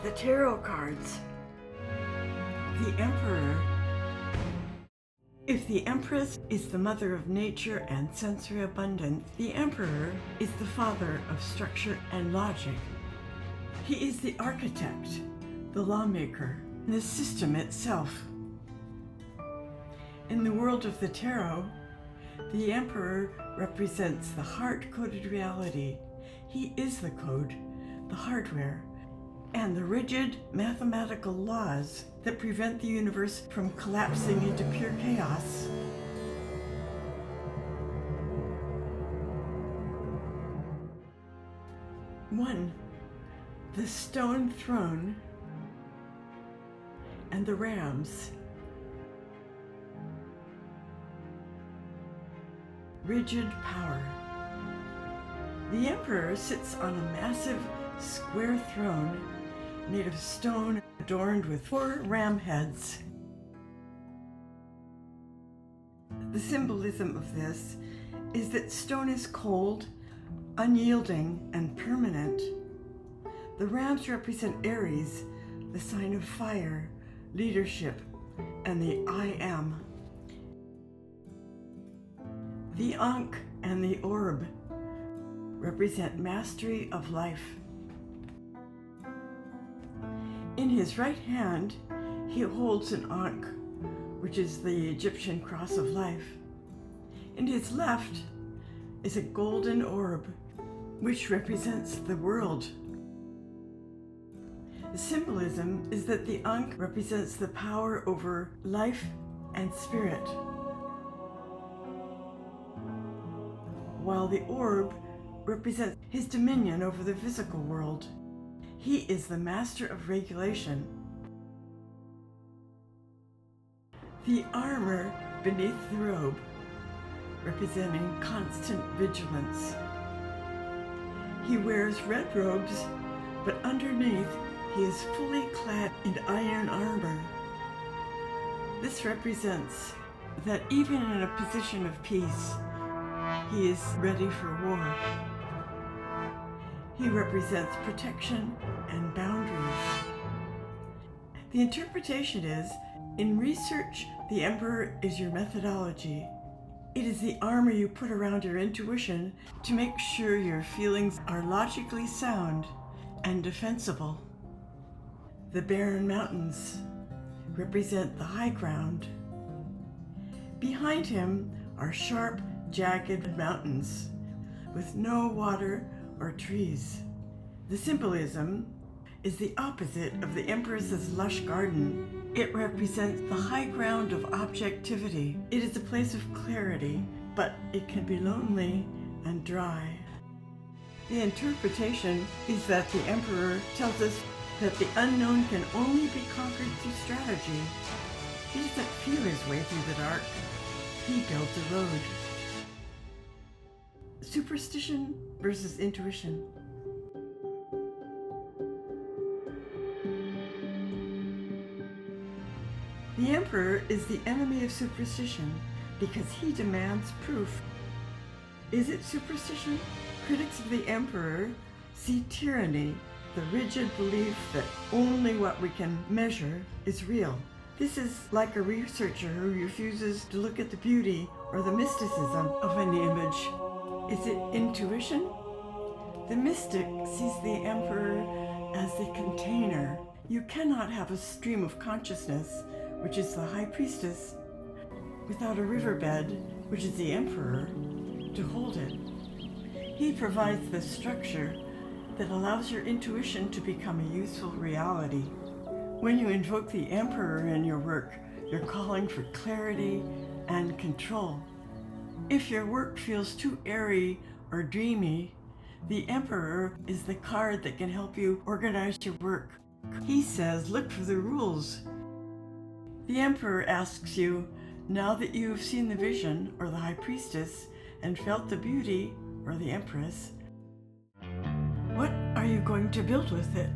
The tarot cards. The Emperor. If the Empress is the mother of nature and sensory abundance, the Emperor is the father of structure and logic. He is the architect, the lawmaker, and the system itself. In the world of the tarot, the Emperor represents the heart-coded reality. He is the code, the hardware, and the rigid mathematical laws that prevent the universe from collapsing into pure chaos. One, the stone throne and the rams. Rigid power. The Emperor sits on a massive square throne made of stone adorned with 4 ram heads. The symbolism of this is that stone is cold, unyielding, and permanent. The rams represent Aries, the sign of fire, leadership, and the I am. The Ankh and the Orb represent mastery of life. In his right hand, he holds an Ankh, which is the Egyptian cross of life. In his left is a golden orb, which represents the world. The symbolism is that the Ankh represents the power over life and spirit, while the orb represents his dominion over the physical world. He is the master of regulation. The armor beneath the robe, representing constant vigilance. He wears red robes, but underneath he is fully clad in iron armor. This represents that even in a position of peace, he is ready for war. He represents protection and boundaries. The interpretation is, in research, the Emperor is your methodology. It is the armor you put around your intuition to make sure your feelings are logically sound and defensible. The barren mountains represent the high ground. Behind him are sharp, jagged mountains with no water or trees. The symbolism is the opposite of the Empress's lush garden. It represents the high ground of objectivity. It is a place of clarity, but it can be lonely and dry. The interpretation is that the Emperor tells us that the unknown can only be conquered through strategy. He doesn't feel his way through the dark. He builds a road. Superstition versus intuition. The Emperor is the enemy of superstition because he demands proof. Is it superstition? Critics of the Emperor see tyranny, the rigid belief that only what we can measure is real. This is like a researcher who refuses to look at the beauty or the mysticism of an image. Is it intuition? The mystic sees the Emperor as the container. You cannot have a stream of consciousness, which is the High Priestess, without a riverbed, which is the Emperor, to hold it. He provides the structure that allows your intuition to become a useful reality. When you invoke the Emperor in your work, you're calling for clarity and control. If your work feels too airy or dreamy, the Emperor is the card that can help you organize your work. He says, look for the rules. The Emperor asks you, now that you have seen the vision, or the High Priestess, and felt the beauty, or the Empress, what are you going to build with it?